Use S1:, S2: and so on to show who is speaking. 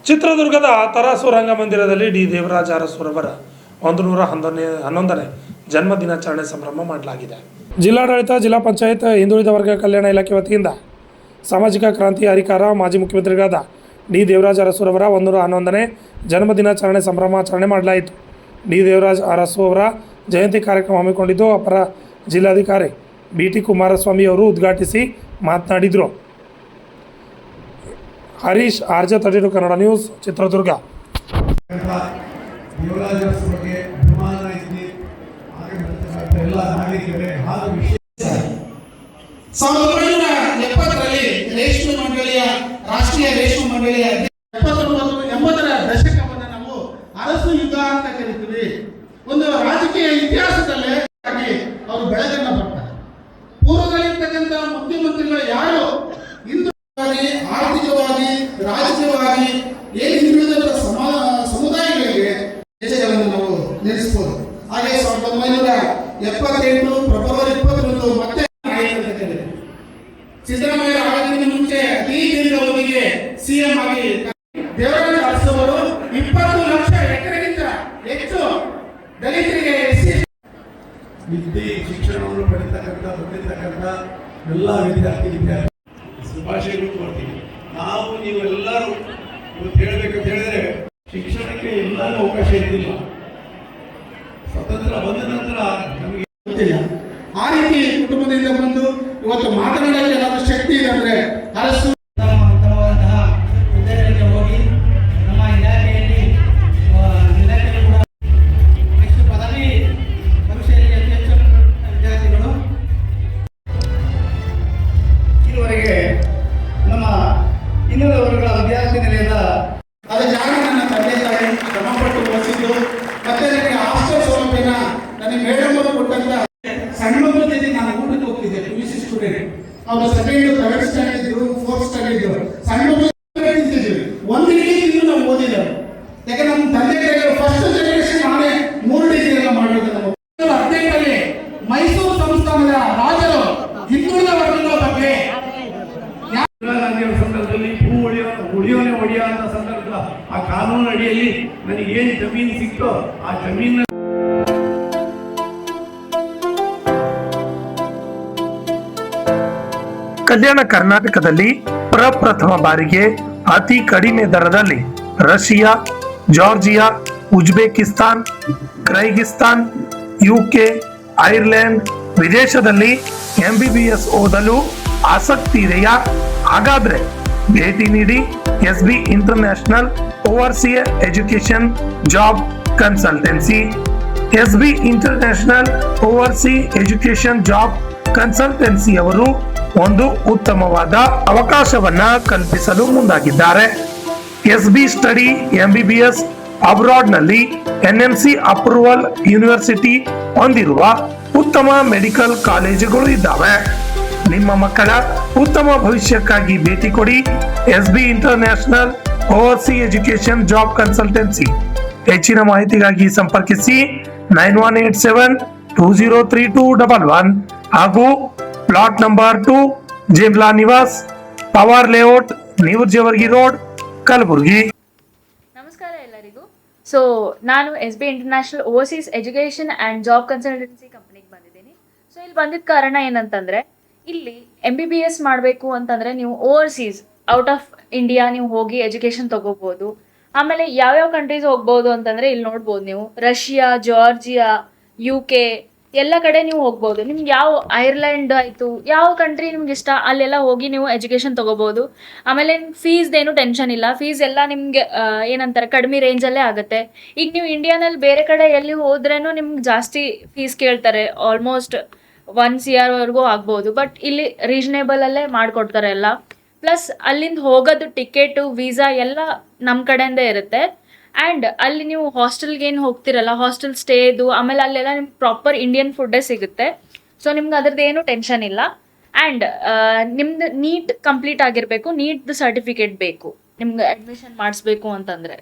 S1: ಚಿತ್ರದುರ್ಗದ ತರಾಸು ರಂಗಮಂದಿರದಲ್ಲಿ ಡಿ ದೇವರಾಜ ಅರಸುರವರ 111ನೇ ಜನ್ಮ ದಿನಾಚರಣೆ ಸಂಭ್ರಮ ಮಾಡಲಾಗಿದೆ. ಜಿಲ್ಲಾಡಳಿತ, ಜಿಲ್ಲಾ ಪಂಚಾಯತ್, ಹಿಂದುಳಿದ ವರ್ಗ ಕಲ್ಯಾಣ ಇಲಾಖೆ ವತಿಯಿಂದ ಸಾಮಾಜಿಕ ಕ್ರಾಂತಿ ಹರಿಕಾರ ಮಾಜಿ ಮುಖ್ಯಮಂತ್ರಿಗಳಾದ ಡಿ ದೇವರಾಜ ಅರಸುರವರ 111ನೇ ಜನ್ಮ ದಿನಾಚರಣೆ ಸಂಭ್ರಮಾಚರಣೆ ಮಾಡಲಾಯಿತು. ಡಿ ದೇವರಾಜ ಅರಸು ಅವರ ಜಯಂತಿ ಕಾರ್ಯಕ್ರಮ ಹಮ್ಮಿಕೊಂಡಿದ್ದು ಅಪರ ಜಿಲ್ಲಾಧಿಕಾರಿ BT ಕುಮಾರಸ್ವಾಮಿ ಅವರು ಉದ್ಘಾಟಿಸಿ ಮಾತನಾಡಿದರು. Harish, RJ 32 Kannada news, Chitradurga.
S2: ರೇಷ್ಮೆ ಮಂಡಳಿಯ ರಾಷ್ಟ್ರೀಯ ರೇಷ್ಮೆ ಮಂಡಳಿಯ 79-80ರ ದಶಕವನ್ನು ನಾವು ಅರಸು ಯುಗ ಅಂತ ಕರಿತೀವಿ. ಒಂದು ರಾಜಕೀಯ ಇತಿಹಾಸದಲ್ಲೇ ಅವರು ಬೆಳಗನ್ನ ಬರ್ತಾರೆ. ಪೂರ್ವದಲ್ಲಿರ್ತಕ್ಕಂಥ ಮುಖ್ಯಮಂತ್ರಿಗಳು ಯಾರು ಆರ್ಥಿಕವಾಗಿ, ರಾಜಕೀಯವಾಗಿ ಏನು ಹಿಂದುಳಿದ ಸಮುದಾಯಗಳಿಗೆ ದೇಶಗಳನ್ನು ನಾವು ನಡೆಸಬಹುದು. ಹಾಗೆ 1978 ಫೆಬ್ರವರಿ 21 ಮತ್ತೆ ಸಿದ್ದರಾಮಯ್ಯ ಆಗೋದಕ್ಕಿಂತ ಮುಂಚೆ ಅತಿ ದೀರ್ಘಾವಧಿಗೆ CM ಆಗಿ ದೇವರಾಜ ಅರಸು ಅವರು 20 ಲಕ್ಷ ಎಕರೆಗಿಂತ ಹೆಚ್ಚು ದಲಿತರಿಗೆ
S3: ವಿದ್ಯೆ ಶಿಕ್ಷಣವನ್ನು ಪಡೆದಿರ್ತಕ್ಕಂಥ ಎಲ್ಲ ವಿದ್ಯಾರ್ಥಿ ಶುಭಾಶಯಗಳು ಕೊಡ್ತೀವಿ. ನಾವು ನೀವೆಲ್ಲರೂ ಇವತ್ತು ಹೇಳಬೇಕಂತ ಹೇಳಿದ್ರೆ ಶಿಕ್ಷಣಕ್ಕೆ ಎಲ್ಲರೂ ಅವಕಾಶ ಇದ್ದಿಲ್ಲ. ಸ್ವತಂತ್ರ ಬಂದ ನಂತರ ನಮಗೆ
S2: ಗೊತ್ತಿಲ್ಲ. ಆ ರೀತಿ ಕುಟುಂಬದಿಂದ ಬಂದು ಇವತ್ತು ಮಾತನಾಡಲು ಏನಾದರೂ ಶಕ್ತಿ ಇದೆ ಅಂದ್ರೆ ಅರಸು
S4: ಹುದ್ದೆಗಳಿಗೆ ಹೋಗಿ ನಮ್ಮ ಇಲಾಖೆಯಲ್ಲಿ ಕೂಡ ನೆಕ್ಸ್ಟ್ ಪದವಿ ಪರೀಕ್ಷೆಯಲ್ಲಿ ಅತಿ ಹೆಚ್ಚು ವಿದ್ಯಾರ್ಥಿಗಳು ಇದುವರೆಗೆ ನಮ್ಮ ಇನ್ನೂರ ವರ್ಗಗಳ ವಿದ್ಯಾರ್ಥಿ ನಿಲಯದ
S2: ಅದಕ್ಕೆ ನನ್ನ ತಂದೆ ತಾಯಿ ಶ್ರಮಪಟ್ಟು ಓದಿಸಿದ್ದು ಮತ್ತೆ ನನಗೆ ಹಾಸ್ಟೆಲ್ ಸೌಲಭ್ಯನ ನನಗೆ ಮೇಡಮ್ ಅವರು ಕೊಟ್ಟಂತ ಸಣ್ಣ ಮಕ್ಕಳ ಜೊತೆ ನಾನು ಊಟಕ್ಕೆ ಹೋಗ್ತಿದ್ದೆ. PUC ಸ್ಟೂಡೆಂಟ್ ಅವರು 2nd, 3rd ಸ್ಟ್ಯಾಂಡರ್ಡ್ ಇದ್ರು, 4th ಸ್ಟ್ಯಾಂಡರ್ಡ್ ಇದ್ರು. ಸಣ್ಣ ಮಕ್ಕಳು ತಿಂತಿದ್ವಿ. ಒಂದು ಡಿಗ್ರಿ ನಾವು ಓದಿದ್ದೇವೆ. ಯಾಕೆ ನಮ್ಮ ತಂದೆ ತಾಯಿಗಳು ಫಸ್ಟ್ ಜನರೇಷನ್ ನಾನೇ 3 ಡಿಗ್ರಿ ಎಲ್ಲ ಮಾಡಿದ್ದು. ನಮ್ಮ 18ರಲ್ಲಿ ಮೈಸೂರು ಸಂಸ್ಥಾನದ ರಾಜರು ಹಿಂದುಳಿದ ವರ್ಗಗಳ ಬಗ್ಗೆ
S3: ಸಂದರ್ಭದಲ್ಲಿ ಭೂ ಒಡೆಯುವ ಅಂತ ಸಂದರ್ಭ ಆ ಕಾನೂನು ಅಡಿಯಲ್ಲಿ ನನಗೆ ಏನು ಜಮೀನು ಸಿಕ್ತೋ ಆ ಜಮೀನು
S1: ಕಲ್ಯಾಣ ಕರ್ನಾಟಕದಲ್ಲಿ ಪ್ರಪ್ರಥಮ ಬಾರಿಗೆ ಅತಿ ಕಡಿಮೆ ದರದಲ್ಲಿ Russia, Georgia, Uzbekistan, Kyrgyzstan, UK, Ireland ವಿದೇಶದಲ್ಲಿ MBBS ಓದಲು ಆಸಕ್ತಿ ಇದೆಯಾ? ಹಾಗಾದ್ರೆ ಭೇಟಿ ನೀಡಿ SB international overseas education job consultancy. SB international overseas education job consultancy ಅವರು ಒಂದು ಉತ್ತಮವಾದ ಅವಕಾಶವನ್ನ ಕಲ್ಪಿಸಲು ಮುಂದಾಗಿದ್ದಾರೆ. SB ಸ್ಟಡಿ MBBS ಅಬ್ರಾಡ್ ನಲ್ಲಿ NMC ಅಪ್ರೂವಲ್ ಯೂನಿವರ್ಸಿಟಿ ಹೊಂದಿರುವ ಉತ್ತಮ ಮೆಡಿಕಲ್ ಕಾಲೇಜುಗಳು ಇದ್ದಾವೆ. ನಿಮ್ಮ ಮಕ್ಕಳ ಉತ್ತಮ ಭವಿಷ್ಯಕ್ಕಾಗಿ ಭೇಟಿ ಕೊಡಿ SB international overseas education job consultancy. ಹೆಚ್ಚಿನ ಮಾಹಿತಿಗಾಗಿ ಸಂಪರ್ಕಿಸಿ 9187203211 ಹಾಗೂ plot number 2, ಜಿಮ್ಲಾ Niwas, power layout, ನ್ಯೂಜೆವರ್ಗಿ road, Kalaburagi.
S5: ನಮಸ್ಕಾರ ಎಲ್ಲರಿಗೂ. ಸೊ ನಾನು SB international overseas education and job consultancy ಕಂಪ್ನಿಗೆ ಬಂದಿದ್ದೀನಿ. ಸೊ ಇಲ್ಲಿ ಬಂದಿದ್ದ ಕಾರಣ ಏನಂತಂದರೆ, ಇಲ್ಲಿ MBBS ಮಾಡಬೇಕು ಅಂತಂದರೆ ನೀವು ಓವರ್ಸೀಸ್ ಔಟ್ ಆಫ್ ಇಂಡಿಯಾ ನೀವು ಹೋಗಿ ಎಜುಕೇಷನ್ ತೊಗೋಬೋದು. ಆಮೇಲೆ ಯಾವ್ಯಾವ ಕಂಟ್ರೀಸ್ ಹೋಗ್ಬೋದು ಅಂತಂದರೆ ಇಲ್ಲಿ ನೋಡ್ಬೋದು ನೀವು. ರಷ್ಯಾ, ಜಾರ್ಜಿಯಾ, UK ಎಲ್ಲ ಕಡೆ ನೀವು ಹೋಗ್ಬೋದು. ನಿಮ್ಗೆ ಯಾವ ಐರ್ಲೆಂಡ್ ಆಯಿತು, ಯಾವ ಕಂಟ್ರಿ ನಿಮ್ಗೆ ಇಷ್ಟ ಅಲ್ಲೆಲ್ಲ ಹೋಗಿ ನೀವು ಎಜುಕೇಷನ್ ತೊಗೋಬೋದು. ಆಮೇಲೆ ಫೀಸ್ದೇನು ಟೆನ್ಷನ್ ಇಲ್ಲ. ಫೀಸ್ ಎಲ್ಲ ನಿಮಗೆ ಏನಂತಾರೆ ಕಡಿಮೆ ರೇಂಜಲ್ಲೇ ಆಗುತ್ತೆ. ಈಗ ನೀವು ಇಂಡಿಯಾನಲ್ಲಿ ಬೇರೆ ಕಡೆ ಎಲ್ಲಿ ಹೋದ್ರೇನು ನಿಮ್ಗೆ ಜಾಸ್ತಿ ಫೀಸ್ ಕೇಳ್ತಾರೆ. ಆಲ್ಮೋಸ್ಟ್ 1 CR ವರೆಗೂ ಆಗ್ಬೋದು. ಬಟ್ ಇಲ್ಲಿ ರೀಸನೇಬಲಲ್ಲೇ ಮಾಡಿಕೊಡ್ತಾರೆ ಎಲ್ಲ. ಪ್ಲಸ್ ಅಲ್ಲಿಂದ ಹೋಗೋದು ಟಿಕೆಟು, ವೀಸಾ ಎಲ್ಲ ನಮ್ಮ ಕಡೆಯಿಂದೇ ಇರುತ್ತೆ. ಆ್ಯಂಡ್ ಅಲ್ಲಿ ನೀವು ಹಾಸ್ಟೆಲ್ಗೆ ಏನು ಹೋಗ್ತಿರಲ್ಲ, ಹಾಸ್ಟೆಲ್ ಸ್ಟೇದು, ಆಮೇಲೆ ಅಲ್ಲೆಲ್ಲ ನಿಮ್ಗೆ ಪ್ರಾಪರ್ ಇಂಡಿಯನ್ ಫುಡ್ಡೇ ಸಿಗುತ್ತೆ. ಸೊ ನಿಮ್ಗೆ ಅದ್ರದ್ದು ಏನು ಟೆನ್ಷನ್ ಇಲ್ಲ. ಆ್ಯಂಡ್ ನಿಮ್ದು ನೀಟ್ ಕಂಪ್ಲೀಟ್ ಆಗಿರಬೇಕು. ನೀಟ್ದು ಸರ್ಟಿಫಿಕೇಟ್ ಬೇಕು ನಿಮ್ಗೆ ಅಡ್ಮಿಷನ್ ಮಾಡಿಸ್ಬೇಕು ಅಂತಂದರೆ.